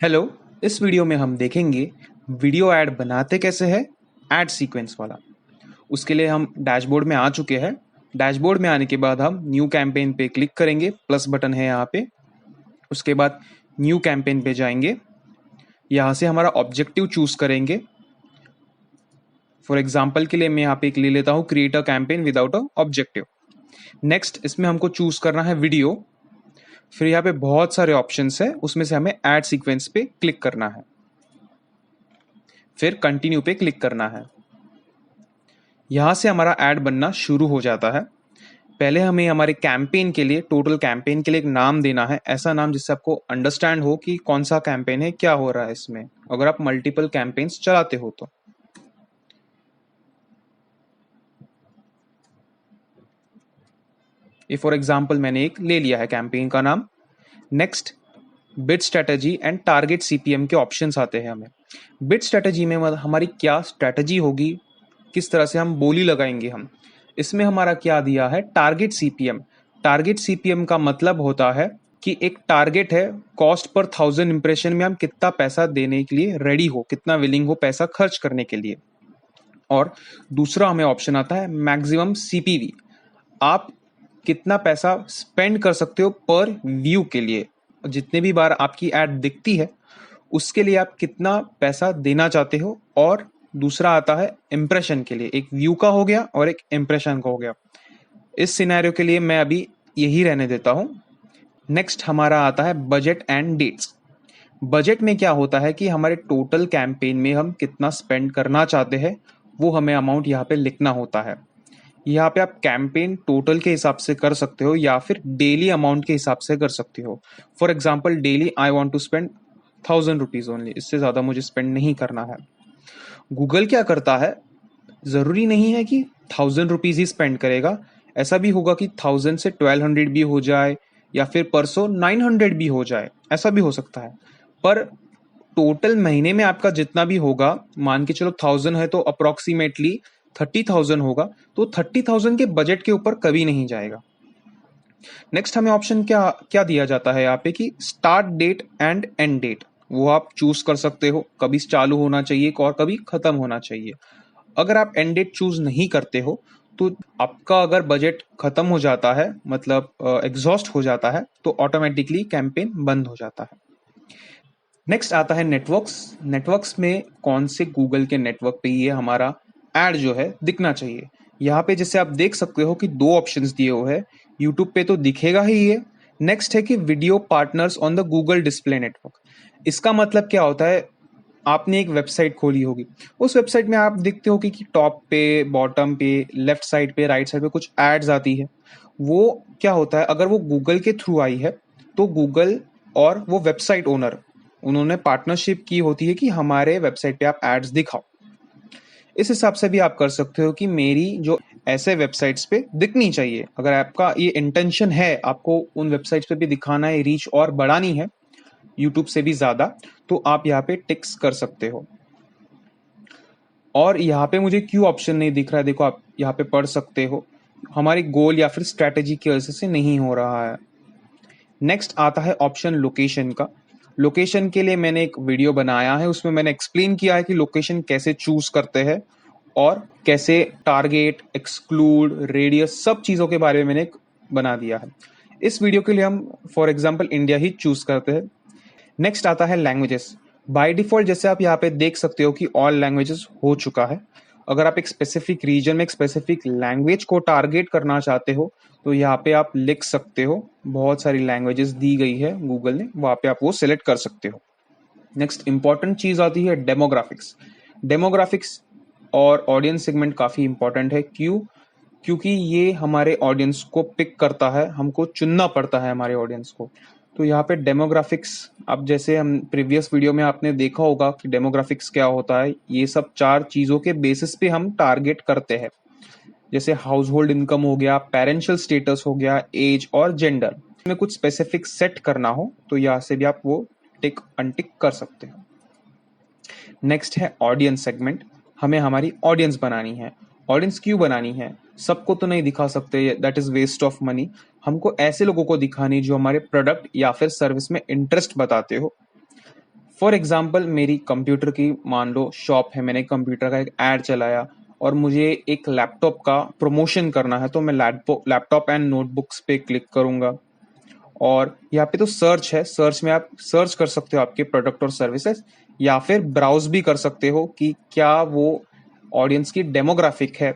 Hello. इस video में हम देखेंगे वीडियो ऐड बनाते कैसे है, ऐड सीक्वेंस वाला। उसके लिए हम डैशबोर्ड में आ चुके हैं। डैशबोर्ड में आने के बाद हम न्यू कैंपेन पे क्लिक करेंगे, प्लस बटन है यहाँ पे। उसके बाद न्यू कैंपेन पे जाएंगे, यहाँ से हमारा ऑब्जेक्टिव चूज करेंगे। फॉर एग्जाम्पल के लिए मैं यहाँ पे एक ले लेता हूँ, create a campaign without a objective. Next इसमें हमको चूज करना है वीडियो। फिर यहाँ पे बहुत सारे ऑप्शंस है, उसमें से हमें ऐड सीक्वेंस पे क्लिक करना है, फिर कंटिन्यू पे क्लिक करना है। यहां से हमारा ऐड बनना शुरू हो जाता है। पहले हमें हमारे कैंपेन के लिए, टोटल कैंपेन के लिए एक नाम देना है, ऐसा नाम जिससे आपको अंडरस्टैंड हो कि कौन सा कैंपेन है, क्या हो रहा है इसमें, अगर आप मल्टीपल कैंपेन्स चलाते हो तो। ये फॉर एग्जाम्पल मैंने एक ले लिया है कैंपेन का नाम। Next bid strategy and target CPM के ऑप्शंस आते हैं हमें। बिड स्ट्रेटेजी में हमारी क्या स्ट्रेटेजी होगी, किस तरह से हम बोली लगाएंगे हम। इसमें हमारा क्या दिया है, टारगेट सीपीएम। टारगेट सीपीएम का मतलब होता है कि एक टारगेट है, कॉस्ट पर 1000 इंप्रेशन में हम कितना पैसा देने के लिए रेडी हो, कितना विलिंग हो पैसा खर्च करने के लिए। और दूसरा हमें ऑप्शन आता है मैक्सिमम सीपीवी। आप कितना पैसा स्पेंड कर सकते हो पर व्यू के लिए, जितने भी बार आपकी ऐड दिखती है उसके लिए आप कितना पैसा देना चाहते हो। और दूसरा आता है इम्प्रेशन के लिए, एक व्यू का हो गया और एक इम्प्रेशन का हो गया। इस सिनेरियो के लिए मैं अभी यही रहने देता हूं। नेक्स्ट हमारा आता है बजट एंड डेट्स। बजट में क्या होता है कि हमारे टोटल कैंपेन में हम कितना स्पेंड करना चाहते हैं, वो हमें अमाउंट यहाँ पे लिखना होता है। यहाँ पे आप कैंपेन टोटल के हिसाब से कर सकते हो या फिर डेली अमाउंट के हिसाब से कर सकते हो। For example daily I want to spend 1000 rupees only, इससे ज्यादा मुझे स्पेंड नहीं करना है। गूगल क्या करता है, जरूरी नहीं है कि 1000 रुपीज ही स्पेंड करेगा। ऐसा भी होगा कि 1000 से 1200 भी हो जाए या फिर परसों 900 भी हो जाए, ऐसा भी हो सकता है। पर टोटल महीने में आपका जितना भी होगा, मान के चलो 1000 है तो अप्रोक्सीमेटली 30,000 होगा, तो 30,000 के बजट के ऊपर कभी नहीं जाएगा। नेक्स्ट हमें ऑप्शन क्या क्या दिया जाता है यहाँ पे कि start date and end date, वो आप चूज कर सकते हो, कभी चालू होना चाहिए और कभी खत्म होना चाहिए। अगर आप एंड डेट चूज नहीं करते हो तो आपका अगर बजट खत्म हो जाता है, मतलब एग्जॉस्ट हो जाता है, तो ऑटोमेटिकली कैंपेन बंद हो जाता है। नेक्स्ट आता है नेटवर्क्स। नेटवर्क्स में कौन से गूगल के नेटवर्क पे ये हमारा ऐड जो है दिखना चाहिए। यहाँ पे जैसे आप देख सकते हो कि दो ऑप्शंस दिए हुए हैं। यूट्यूब पे तो दिखेगा ही ये। नेक्स्ट है कि video partners on the Google display network. इसका मतलब क्या होता है, आपने एक वेबसाइट खोली होगी, उस वेबसाइट में आप देखते हो कि टॉप पे, बॉटम पे, लेफ्ट साइड पे, राइट साइड पे कुछ एड्स आती है। वो क्या होता है, अगर वो गूगल के थ्रू आई है तो गूगल और वो वेबसाइट ओनर, उन्होंने पार्टनरशिप की होती है कि हमारे वेबसाइट पे आप एड्स दिखाओ। इस हिसाब से भी आप कर सकते हो कि मेरी जो ऐसे वेबसाइट्स पे दिखनी चाहिए। अगर आपका ये इंटेंशन है, आपको उन वेबसाइट्स पे भी दिखाना है, रीच और बढ़ानी है यूट्यूब से भी ज्यादा, तो आप यहाँ पे टिक्स कर सकते हो। और यहाँ पे मुझे क्यों ऑप्शन नहीं दिख रहा है, देखो आप यहाँ पे पढ़ सकते हो, हमारी गोल या फिर स्ट्रैटेजी की वजह से नहीं हो रहा है। नेक्स्ट आता है ऑप्शन लोकेशन का। लोकेशन के लिए मैंने एक वीडियो बनाया है, उसमें मैंने एक्सप्लेन किया है कि लोकेशन कैसे चूज करते हैं और कैसे टारगेट, एक्सक्लूड, रेडियस, सब चीजों के बारे में मैंने बना दिया है। इस वीडियो के लिए हम for example India he choose करते हैं। नेक्स्ट आता है लैंग्वेजेस। बाय डिफॉल्ट जैसे आप यहाँ पे देख सकते हो कि ऑल लैंग्वेजेस हो चुका है। अगर आप एक स्पेसिफिक रीजन में एक स्पेसिफिक लैंग्वेज को टारगेट करना चाहते हो तो यहाँ पे आप लिख सकते हो, बहुत सारी लैंग्वेजेस दी गई है गूगल ने, वहाँ पे आप वो सिलेक्ट कर सकते हो। नेक्स्ट इंपॉर्टेंट चीज आती है डेमोग्राफिक्स। डेमोग्राफिक्स और ऑडियंस सेगमेंट काफी इंपॉर्टेंट है। क्यों? क्योंकि ये हमारे ऑडियंस को पिक करता है, हमको चुनना पड़ता है हमारे ऑडियंस को। तो यहाँ पे डेमोग्राफिक्स, अब जैसे हम प्रीवियस वीडियो में आपने देखा होगा कि डेमोग्राफिक्स क्या होता है, ये सब 4 चीजों के बेसिस पे हम टारगेट करते हैं। जैसे हाउस होल्ड इनकम हो गया, पेरेंशियल स्टेटस हो गया, एज और जेंडर में कुछ स्पेसिफिक सेट करना हो तो यहाँ से भी आप वो टिक अनटिक कर सकते हो। नेक्स्ट है ऑडियंस सेगमेंट। हमें हमारी ऑडियंस बनानी है। ऑडियंस क्यों बनानी है, सबको तो नहीं दिखा सकते, that is waste of money. हमको ऐसे लोगों को दिखानी जो हमारे प्रोडक्ट या फिर सर्विस में इंटरेस्ट बताते हो। फॉर एग्जाम्पल मेरी कंप्यूटर की मान लो शॉप है, मैंने कंप्यूटर का एक ऐड चलाया और मुझे एक लैपटॉप का प्रमोशन करना है, तो मैं लैपटॉप एंड नोटबुक्स पे क्लिक करूंगा। और यहाँ पे तो सर्च है, सर्च में आप सर्च कर सकते हो आपके प्रोडक्ट और सर्विसेज, या फिर ब्राउज भी कर सकते हो कि क्या वो ऑडियंस की डेमोग्राफिक है,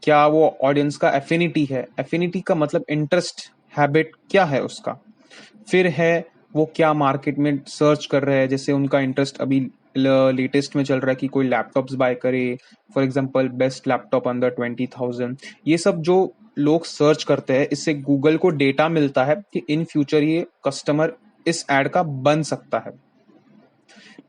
क्या वो ऑडियंस का एफिनिटी है। एफिनिटी का मतलब इंटरेस्ट, हैबिट क्या है उसका। फिर है वो क्या मार्केट में सर्च कर रहे हैं, जैसे उनका इंटरेस्ट अभी लेटेस्ट में चल रहा है कि कोई लैपटॉप्स बाय करे, for example best laptop under 20,000। ये सब जो लोग सर्च करते हैं, इससे गूगल को डेटा मिलता है कि इन फ्यूचर ये कस्टमर इस एड का बन सकता है।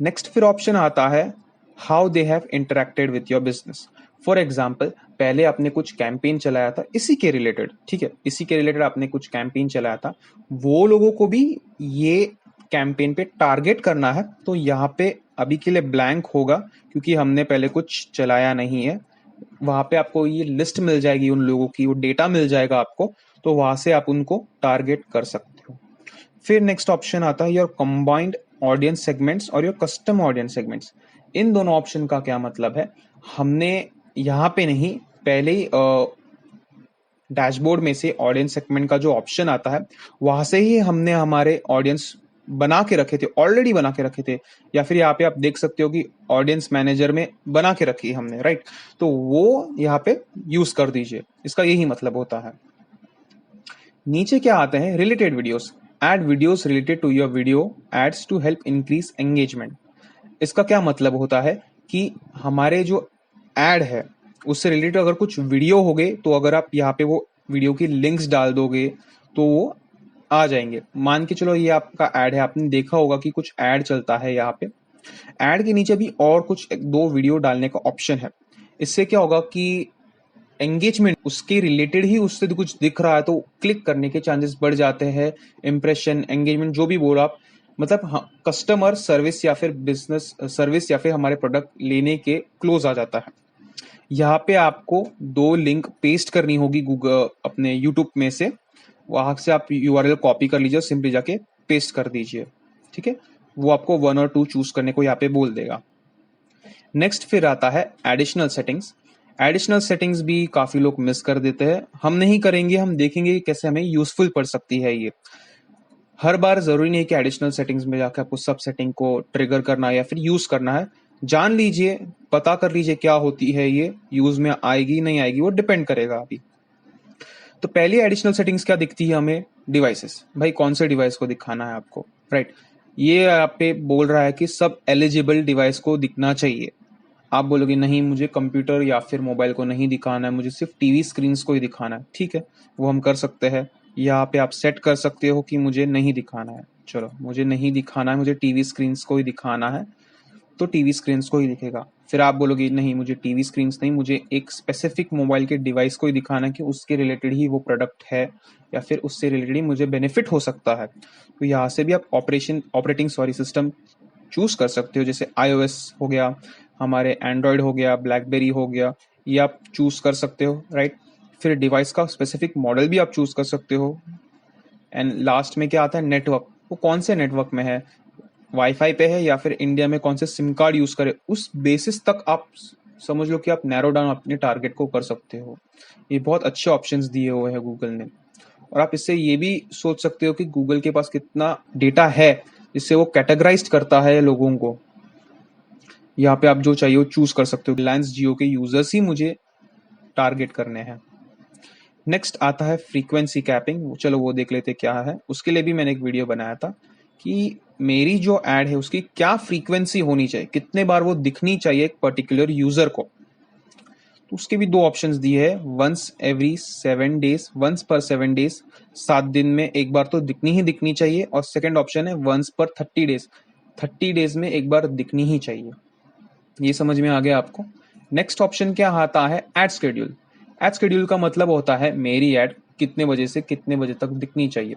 नेक्स्ट फिर ऑप्शन आता है how they have interacted with your business. For example पहले आपने कुछ कैंपेन चलाया था इसी के रिलेटेड, ठीक है, इसी के रिलेटेड आपने कुछ कैंपेन चलाया था, वो लोगों को भी ये कैंपेन पे टारगेट करना है, तो यहाँ पे अभी के लिए ब्लैंक होगा क्योंकि हमने पहले कुछ चलाया नहीं है। वहां पे आपको ये लिस्ट मिल जाएगी उन लोगों की, वो डेटा मिल जाएगा आपको, तो वहां से आप उनको टारगेट कर सकते हो। फिर नेक्स्ट ऑप्शन आता है योर कंबाइंड ऑडियंस सेगमेंट्स और योर कस्टम ऑडियंस सेगमेंट्स। इन दोनों ऑप्शन का क्या मतलब है, हमने यहाँ पे नहीं, पहले ही डैशबोर्ड में से ऑडियंस सेगमेंट का जो ऑप्शन आता है वहां से ही हमने हमारे ऑडियंस बना के रखे थे, ऑलरेडी बना के रखे थे, या फिर यहाँ पे आप देख सकते हो कि ऑडियंस मैनेजर में बना के रखी है हमने, राइट। तो वो यहाँ पे यूज कर दीजिए, इसका यही मतलब होता है। नीचे क्या आते हैं, related videos. Ad videos related to your video ads to help increase engagement. इसका क्या मतलब होता है कि हमारे जो एड है उससे रिलेटेड अगर कुछ वीडियो हो गए, तो अगर आप यहाँ पे वो वीडियो की लिंक्स डाल दोगे तो वो आ जाएंगे। मान के चलो ये आपका एड है, आपने देखा होगा कि कुछ एड चलता है यहाँ पे, एड के नीचे भी और कुछ दो वीडियो डालने का ऑप्शन है। इससे क्या होगा कि एंगेजमेंट उसके रिलेटेड ही उससे कुछ दिख रहा है तो क्लिक करने के चांसेस बढ़ जाते हैं। इंप्रेशन, एंगेजमेंट, जो भी बोला आप, मतलब कस्टमर सर्विस या फिर बिजनेस सर्विस या फिर हमारे प्रोडक्ट लेने के क्लोज आ जाता है। यहाँ पे आपको दो लिंक पेस्ट करनी होगी गूगल अपने यूट्यूब में से, वहां से आप यूआरएल कॉपी कर लीजिए, सिंपली जाके पेस्ट कर दीजिए, ठीक है। वो आपको 1 और 2 चूज करने को यहाँ पे बोल देगा। नेक्स्ट फिर आता है एडिशनल सेटिंग्स। एडिशनल सेटिंग्स भी काफी लोग मिस कर देते हैं, हम नहीं करेंगे, हम देखेंगे कि कैसे हमें यूजफुल पड़ सकती है ये। हर बार जरूरी नहीं कि एडिशनल सेटिंग्स में जाकर आपको सब सेटिंग को ट्रिगर करना है या फिर यूज करना है। जान लीजिए, पता कर लीजिए क्या होती है ये, यूज में आएगी नहीं आएगी वो डिपेंड करेगा अभी। तो पहली एडिशनल सेटिंग्स क्या दिखती है हमें, डिवाइसेस। भाई कौन से डिवाइस को दिखाना है आपको, राइट। ये आप पे बोल रहा है कि सब एलिजिबल डिवाइस को दिखना चाहिए। आप बोलोगे नहीं मुझे कंप्यूटर या फिर मोबाइल को नहीं दिखाना है, मुझे सिर्फ टीवी स्क्रीन को ही दिखाना है, ठीक है, वो हम कर सकते हैं। यहाँ पे आप सेट कर सकते हो कि मुझे नहीं दिखाना है, चलो मुझे नहीं दिखाना है, मुझे टीवी स्क्रीन को ही दिखाना है, तो टीवी स्क्रीन को ही दिखेगा। फिर आप बोलोगे नहीं मुझे टीवी स्क्रीन नहीं, मुझे एक स्पेसिफिक मोबाइल के डिवाइस को ही दिखाना है कि उसके रिलेटेड ही वो प्रोडक्ट है या फिर उससे रिलेटेड ही मुझे बेनिफिट हो सकता है। तो यहाँ से भी आप ऑपरेटिंग सिस्टम चूज कर सकते हो, जैसे iOS हो गया, हमारे एंड्रॉयड हो गया, ब्लैकबेरी हो गया, ये आप चूज कर सकते हो, राइट। फिर डिवाइस का स्पेसिफिक मॉडल भी आप चूज कर सकते हो। एंड लास्ट में क्या आता है, नेटवर्क। वो कौन से नेटवर्क में है, वाईफाई पे है या फिर इंडिया में कौन से सिम कार्ड यूज करे, उस बेसिस तक आप समझ लो कि आप नैरो डाउन अपने टारगेट को कर सकते हो। ये बहुत अच्छे ऑप्शंस दिए हुए हैं गूगल ने। और आप इससे ये भी सोच सकते हो कि गूगल के पास कितना डेटा है, जिससे वो कैटेगराइज करता है लोगों को। यहाँ पे आप जो चाहिए वो चूज कर सकते हो, रिलायंस जियो के यूजर्स ही मुझे टारगेट करने हैं। नेक्स्ट आता है फ्रीक्वेंसी कैपिंग, चलो वो देख लेते क्या है। उसके लिए भी मैंने एक वीडियो बनाया था कि मेरी जो एड है उसकी क्या फ्रीक्वेंसी होनी चाहिए, कितने बार वो दिखनी चाहिए एक पर्टिकुलर यूजर को। तो उसके भी दो ऑप्शंस दिए हैं, वंस एवरी 7 डेज, वंस पर 7 डेज, 7 दिन में एक बार तो दिखनी ही दिखनी चाहिए। और सेकंड ऑप्शन है वंस पर 30 डेज, 30 डेज में एक बार दिखनी ही चाहिए। ये समझ में आ गया आपको। नेक्स्ट ऑप्शन क्या आता है, एड शेड्यूल। एड शेड्यूल का मतलब होता है मेरी एड कितने बजे से कितने बजे तक दिखनी चाहिए।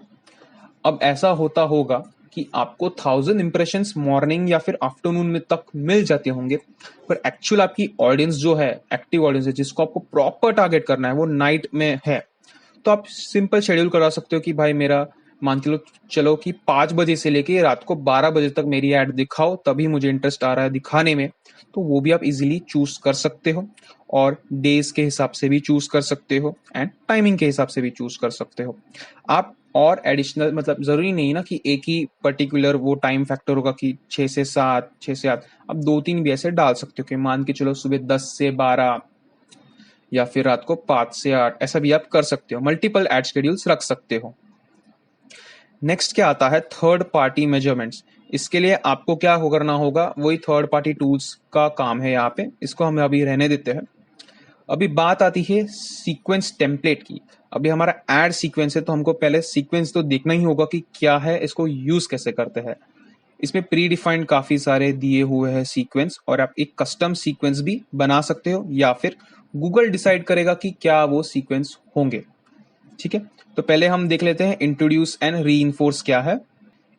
अब ऐसा होता होगा कि आपको 1000 इंप्रेशंस मॉर्निंग या फिर आफ्टरनून में तक मिल जाते होंगे, पर एक्चुअल आपकी ऑडियंस जो है, एक्टिव ऑडियंस है, जिसको आपको प्रॉपर टारगेट करना है, वो नाइट में है। तो आप सिंपल शेड्यूल करा सकते हो कि भाई मेरा मान के चलो कि 5 बजे से लेके रात को 12 बजे तक मेरी ऐड दिखाओ, तभी मुझे इंटरेस्ट आ रहा है दिखाने में, तो वो भी आप इजीली चूज कर सकते हो। और डेज के हिसाब से भी चूज कर सकते हो एंड टाइमिंग के हिसाब से भी चूज कर सकते हो आप। और एडिशनल मतलब जरूरी नहीं ना कि एक ही पर्टिकुलर वो टाइम फैक्टर होगा कि 6 से 7, 6 से 8, आप 2-3 भी ऐसे डाल सकते हो कि मान के चलो सुबह 10 से 12 या फिर रात को 5 से 8, ऐसा भी आप कर सकते हो। मल्टीपल एड शेड्यूल्स रख सकते हो। नेक्स्ट क्या आता है, थर्ड पार्टी मेजरमेंट्स। इसके लिए आपको क्या करना होगा, वही थर्ड पार्टी टूल्स का काम है यहाँ पे, इसको हम अभी रहने देते हैं। अभी बात आती है सीक्वेंस टेम्पलेट की। अभी हमारा एड सीक्वेंस है तो हमको पहले सीक्वेंस तो देखना ही होगा कि क्या है, इसको यूज कैसे करते हैं। इसमें प्री डिफाइंड काफी सारे दिए हुए हैं सीक्वेंस, और आप एक कस्टम सीक्वेंस भी बना सकते हो या फिर गूगल डिसाइड करेगा कि क्या वो सीक्वेंस होंगे। ठीक है, तो पहले हम देख लेते हैं इंट्रोड्यूस एंड रीइंफोर्स क्या है।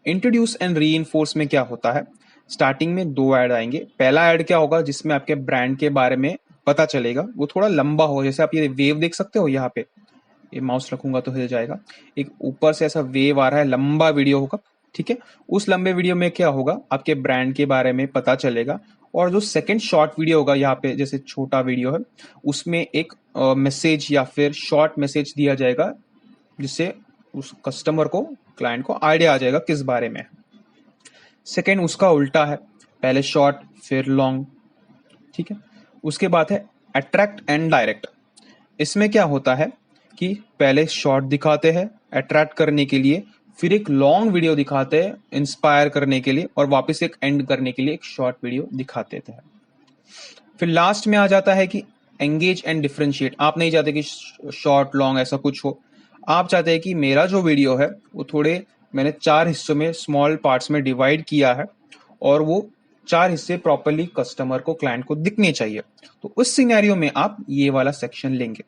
इंट्रोड्यूस एंड रीइंफोर्स में क्या होता है, स्टार्टिंग में 2 ऐड आएंगे। पहला ऐड क्या होगा, जिसमें आपके ब्रांड के बारे में पता चलेगा, वो थोड़ा लंबा होगा। जैसे आप ये वेव देख सकते हो, यहाँ पे ये माउस रखूंगा तो हिल जाएगा। एक ऊपर से ऐसा वेव आ रहा है, लंबा वीडियो होगा। ठीक है, उस लंबे वीडियो में क्या होगा, आपके ब्रांड के बारे में पता चलेगा। और जो सेकंड शॉर्ट वीडियो होगा, यहाँ पे जैसे छोटा वीडियो है, उसमें एक मैसेज या फिर शॉर्ट मैसेज दिया जाएगा, जिससे उस कस्टमर को, क्लाइंट को आइडिया आ जाएगा किस बारे में। सेकंड उसका उल्टा है, पहले शॉर्ट फिर लॉन्ग। ठीक है, उसके बाद है अट्रैक्ट एंड डायरेक्ट। इसमें क्या होता है कि पहले शॉर्ट दिखाते हैं अट्रैक्ट करने के लिए, फिर एक लॉन्ग वीडियो दिखाते हैं इंस्पायर करने के लिए, और वापस एक एंड करने के लिए एक शॉर्ट वीडियो दिखाते थे। फिर लास्ट में आ जाता है कि एंगेज एंड डिफरेंशिएट। आप नहीं चाहते कि शॉर्ट लॉन्ग ऐसा कुछ हो, आप चाहते हैं कि मेरा जो वीडियो है वो थोड़े मैंने 4 हिस्सों में, स्मॉल पार्ट्स में डिवाइड किया है, और वो 4 हिस्से प्रॉपरली कस्टमर को, क्लाइंट को दिखने चाहिए। तो उस सिनेरियो में आप ये वाला सेक्शन लेंगे।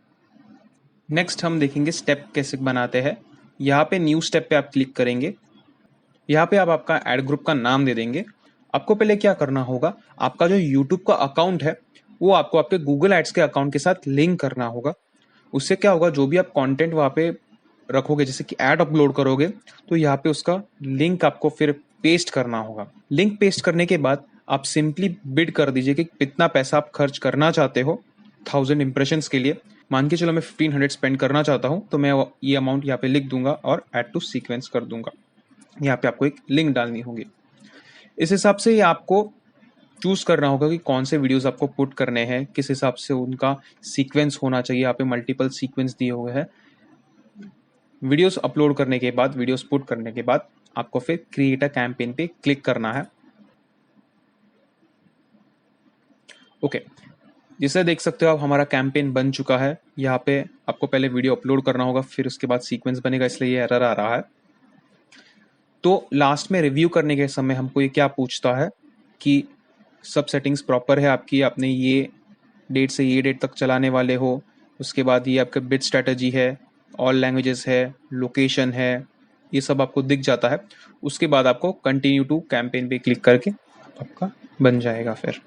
नेक्स्ट हम देखेंगे स्टेप कैसे बनाते हैं। यहाँ पे न्यू स्टेप पे आप क्लिक करेंगे। यहाँ पे आप आपका एड ग्रुप का नाम दे देंगे। आपको पहले क्या करना होगा, आपका जो यूट्यूब का अकाउंट है वो आपको आपके गूगल एड्स के अकाउंट के साथ लिंक करना होगा। उससे क्या होगा, जो भी आप कंटेंट वहाँ पे रखोगे, जैसे कि ऐड अपलोड करोगे, तो यहाँ पे उसका लिंक आपको फिर पेस्ट करना होगा। लिंक पेस्ट करने के बाद आप सिंपली बिड कर दीजिए कि कितना पैसा आप खर्च करना चाहते हो 1000 इंप्रेशंस के लिए। मान के चलो मैं 1500 स्पेंड करना चाहता हूँ, तो मैं ये अमाउंट यहाँ पे लिख दूंगा और ऐड टू सीक्वेंस कर दूंगा। यहाँ पे आपको एक लिंक डालनी होगी। इस हिसाब से आपको चूज करना होगा कि कौन से वीडियोस आपको पुट करने हैं, किस हिसाब से उनका सीक्वेंस होना चाहिए। यहाँ पे मल्टीपल सीक्वेंस दिए हुए हैं। वीडियोस अपलोड करने के बाद, वीडियोस पुट करने के बाद आपको फिर क्रिएट अ कैंपेन पे क्लिक करना है। ओके, जैसे देख सकते हो आप, हमारा कैंपेन बन चुका है। यहाँ पे आपको पहले वीडियो अपलोड करना होगा, फिर उसके बाद सीक्वेंस बनेगा, इसलिए ये एरर आ रहा है। तो लास्ट में रिव्यू करने के समय हमको ये क्या पूछता है कि सब सेटिंग्स प्रॉपर है आपकी, आपने ये डेट से ये डेट तक चलाने वाले हो। उसके बाद ये आपका बिड स्ट्रेटजी है, ऑल लैंग्वेजेस है, लोकेशन है, ये सब आपको दिख जाता है। उसके बाद आपको कंटिन्यू टू कैंपेन पे क्लिक करके आपका बन जाएगा फिर।